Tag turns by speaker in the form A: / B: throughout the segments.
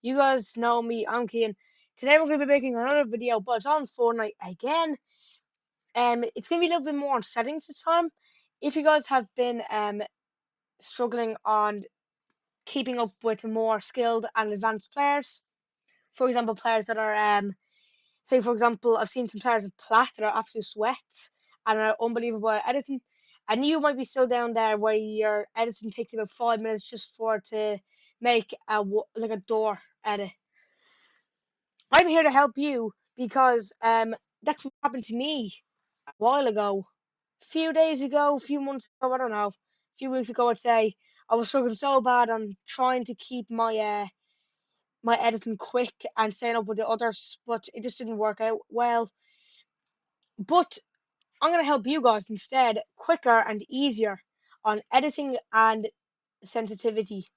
A: You guys know me, I'm Kian. Today we're going to be making another video, but it's on Fortnite again. It's going to be a little bit more on settings this time. If you guys have been struggling on keeping up with more skilled and advanced players, for example, players that are, say for example, I've seen some players with plat that are absolute sweats and are unbelievable at editing, and you might be still down there where your editing takes about 5 minutes just for it to make a door edit. I'm here to help you because that's what happened to me a while ago, a few days ago, a few months ago, I don't know, a few weeks ago I'd say. I was struggling so bad on trying to keep my editing quick and staying up with the others, but it just didn't work out well. But I'm gonna help you guys instead, quicker and easier on editing and sensitivity.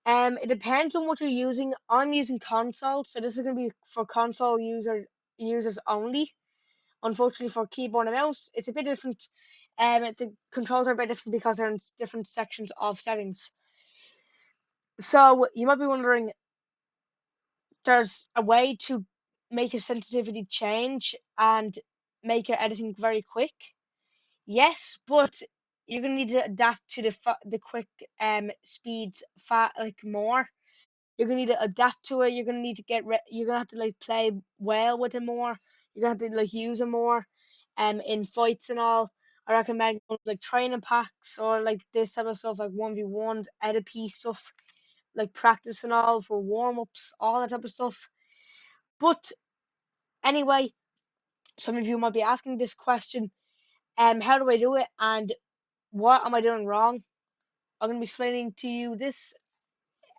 A: It depends on what you're using. I'm using console, so this is gonna be for console users only. Unfortunately, for keyboard and mouse, it's a bit different. The controls are a bit different because they're in different sections of settings. So you might be wondering, there's a way to make your sensitivity change and make your editing very quick. Yes, but you're gonna need to adapt to the quick speeds like more. You're gonna need to adapt to it. You're gonna need to you're gonna have to like play well with it more. You're gonna have to like use it more, in fights and all. I recommend like training packs or like this type of stuff, like 1v1 edit piece stuff, like practice and all for warm ups, all that type of stuff. But anyway, some of you might be asking this question: how do I do it, and what am I doing wrong? I'm gonna be explaining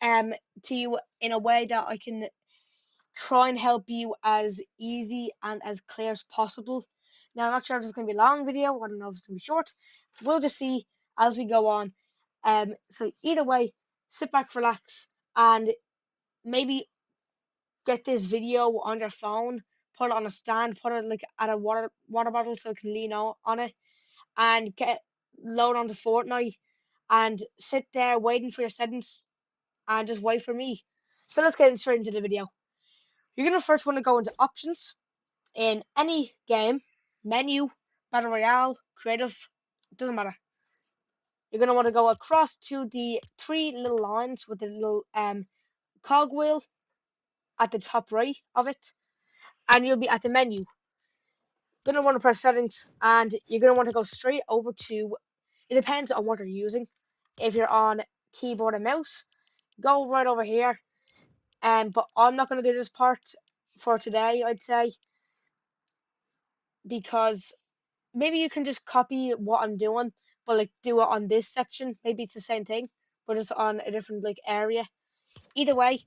A: um to you in a way that I can try and help you as easy and as clear as possible. Now, I'm not sure if it's going to be a long video. I don't know if it's going to be short. We'll just see as we go on. So either way, sit back, relax, and maybe get this video on your phone, put it on a stand, put it like at a water bottle so you can lean on it, and get load onto Fortnite, and sit there waiting for your settings, and just wait for me. So let's get straight into the video. You're gonna first want to go into options in any game, menu, battle royale, creative, doesn't matter. You're gonna want to go across to the three little lines with the little cogwheel at the top right of it, and you'll be at the menu. You're gonna want to press settings, and you're gonna want to go straight over to. It depends on what you're using. If you're on keyboard and mouse, go right over here. But I'm not gonna do this part for today, I'd say, because maybe you can just copy what I'm doing, but like do it on this section. Maybe it's the same thing, but it's on a different like area. Either way,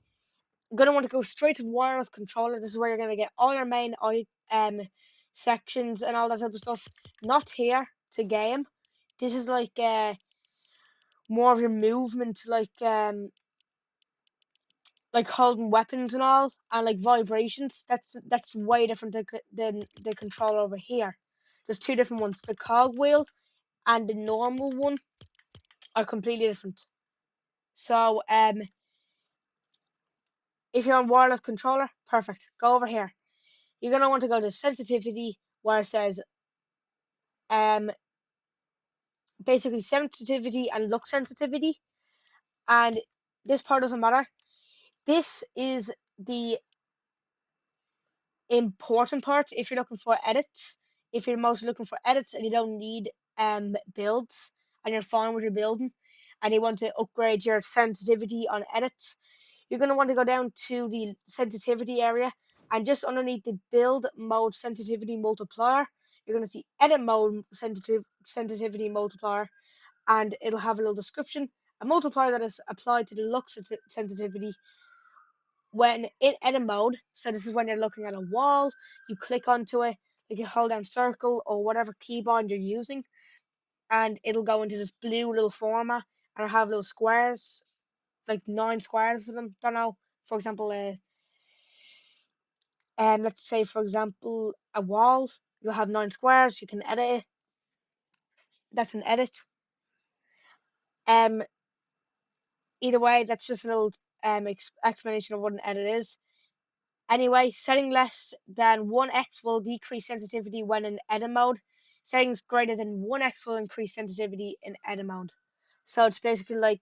A: you're gonna want to go straight to the wireless controller. This is where you're gonna get all your main sections and all that type of stuff. Not here to game. This is more of your movement, like holding weapons and all, and like vibrations. That's way different than the controller over here. There's two different ones: the cogwheel and the normal one are completely different. So if you're on wireless controller, perfect. Go over here. You're gonna want to go to sensitivity where it says um basically sensitivity and look sensitivity, and this part doesn't matter. This is the important part if you're looking for edits. If you're mostly looking for edits and you don't need builds and you're fine with your building and you want to upgrade your sensitivity on edits, you're going to want to go down to the sensitivity area, and just underneath the build mode sensitivity multiplier, you're going to see edit mode sensitivity multiplier, and it'll have a little description. A multiplier that is applied to the look sensitivity when in edit mode. So this is when you're looking at a wall, you click onto it, you can hold down circle or whatever keybind you're using, and it'll go into this blue little format, and it'll have little squares, like 9 squares of them. Don't know. For example, let's say for example a wall. You'll have 9 squares. You can edit it. That's an edit. Um, Either way, that's just a little explanation of what an edit is. Anyway, setting less than 1x will decrease sensitivity when in edit mode. Settings greater than 1x will increase sensitivity in edit mode. So it's basically like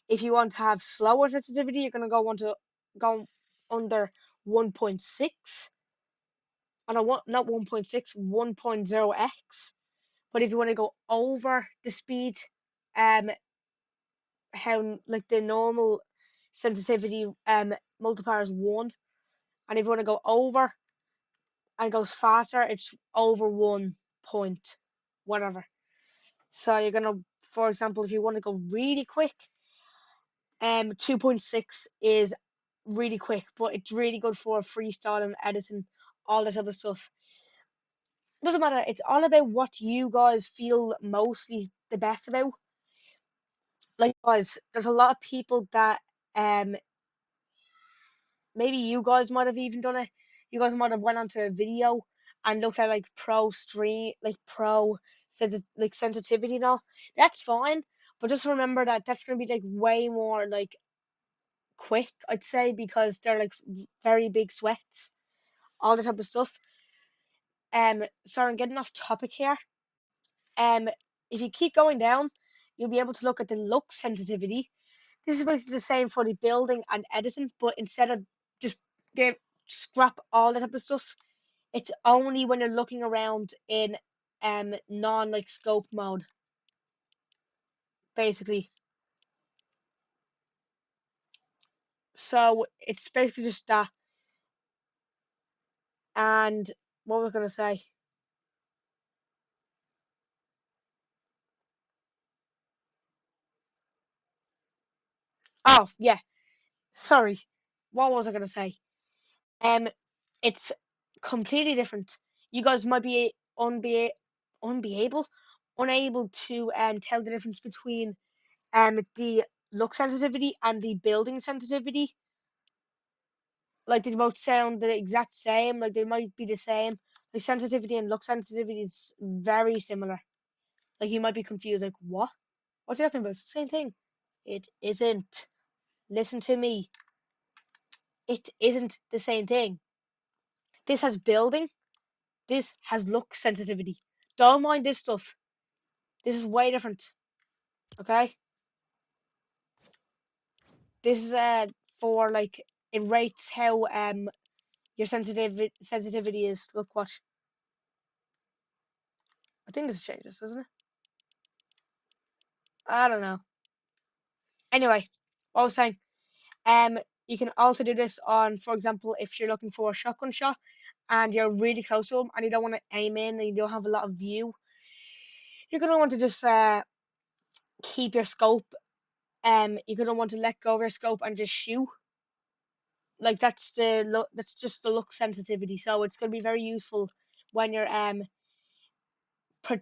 A: if you want to have slower sensitivity, you're gonna go under 1.6. On a one, not 1.6, 1.0x. But if you want to go over the speed, um, how like the normal sensitivity multiplier is 1, and if you want to go over and goes faster, it's over 1 point whatever. So you're gonna, for example, if you want to go really quick, 2.6 is really quick, but it's really good for freestyling, editing, all that type of stuff. Doesn't matter. It's all about what you guys feel mostly the best about. Like, guys, there's a lot of people that um maybe you guys might have even done it. You guys might have went onto a video and looked at like pro stream, like like sensitivity and all. That's fine, but just remember that that's gonna be like way more like quick, I'd say, because they're like very big sweats, all the type of stuff. Sorry, I'm getting off topic here. Um, if you keep going down, you'll be able to look at the look sensitivity. This is basically the same for the building and editing, but instead of just get scrap all that type of stuff, it's only when you're looking around in non like scope mode, basically. So it's basically just that. And what was I gonna say? Oh yeah, sorry. What was I gonna say? Um, it's completely different. You guys might be unbe unable to tell the difference between the look sensitivity and the building sensitivity. Like they both sound the exact same, like they might be the same. Like sensitivity and look sensitivity is very similar. Like you might be confused, like what? What's he talking about? It's the same thing. It isn't. Listen to me. It isn't the same thing. This has building. This has look sensitivity. Don't mind this stuff. This is way different. Okay? This is for like it rates how your sensitivity is. Look what I think this changes, doesn't it? I don't know. Anyway, what I was saying, you can also do this on, for example, if you're looking for a shotgun shot and you're really close to them and you don't want to aim in and you don't have a lot of view, you're gonna want to just keep your scope. You're gonna want to let go of your scope and just shoot. Like that's the look. That's just the look sensitivity. So it's gonna be very useful when you're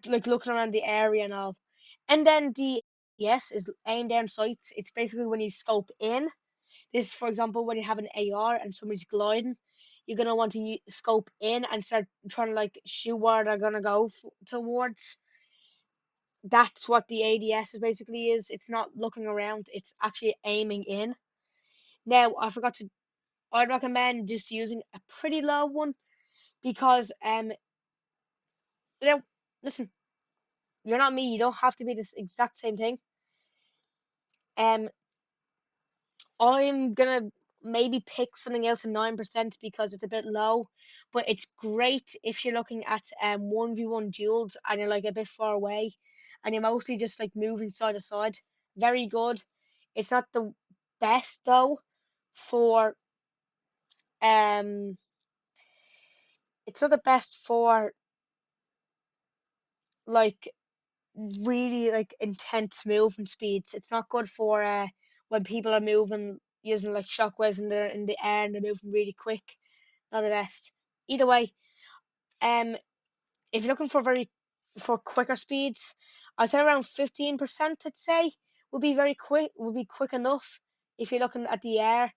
A: like looking around the area and all. And then the yes is aim down sights. It's basically when you scope in. This, for example, when you have an AR and somebody's gliding, you're gonna want to scope in and start trying to like shoot where they're gonna go towards. That's what the ADS basically is. It's not looking around. It's actually aiming in. Now, I forgot to. I'd recommend just using a pretty low one because you know, listen, you're not me. You don't have to be this exact same thing. Um, I'm gonna maybe pick something else at 9% because it's a bit low, but it's great if you're looking at 1v1 duels and you're like a bit far away and you're mostly just like moving side to side. Very good. It's not the best though for um it's not the best for like really like intense movement speeds. It's not good for when people are moving using like shockwaves and they're in the air and they're moving really quick. Not the best. Either way, um, if you're looking for quicker speeds, I'd say around 15%. I'd say would be very quick. Would be quick enough if you're looking at the air.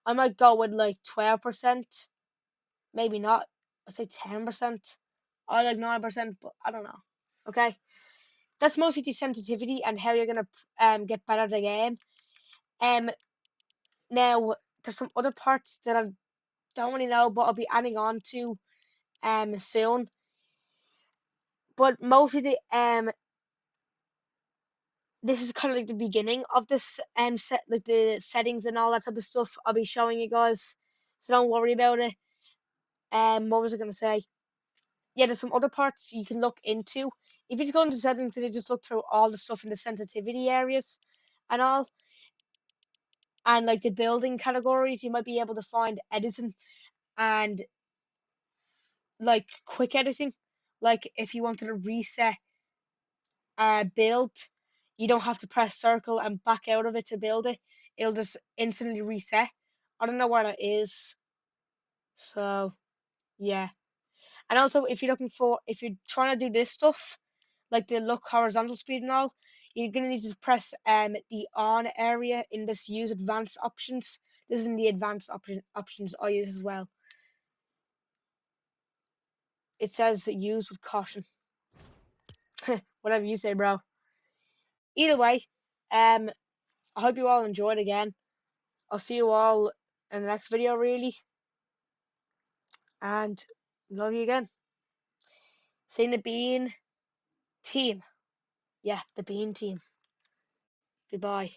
A: I might go with like 12%. Maybe not. I'd say 10%. Or like 9%, but I don't know. Okay. That's mostly the sensitivity and how you're gonna get better at the game. Um, Now there's some other parts that I don't really know, but I'll be adding on to soon. But mostly this is kind of like the beginning of this set, like the settings and all that type of stuff. I'll be showing you guys, so don't worry about it. What was I gonna say? Yeah, there's some other parts you can look into. If you just go into settings and you just look through all the stuff in the sensitivity areas and all, and like the building categories, you might be able to find editing and like quick editing. Like if you wanted to reset build, you don't have to press circle and back out of it to build it. It'll just instantly reset. I don't know where that is. So yeah. And also if you're trying to do this stuff, like the look horizontal speed and all, you're gonna need to press the on area in this use advanced options. This is in the advanced options I use as well. It says use with caution. Whatever you say, bro. Either way, I hope you all enjoyed again. I'll see you all in the next video, really, and love you again. Seeing the Bean team. Yeah, the Bean team. Goodbye.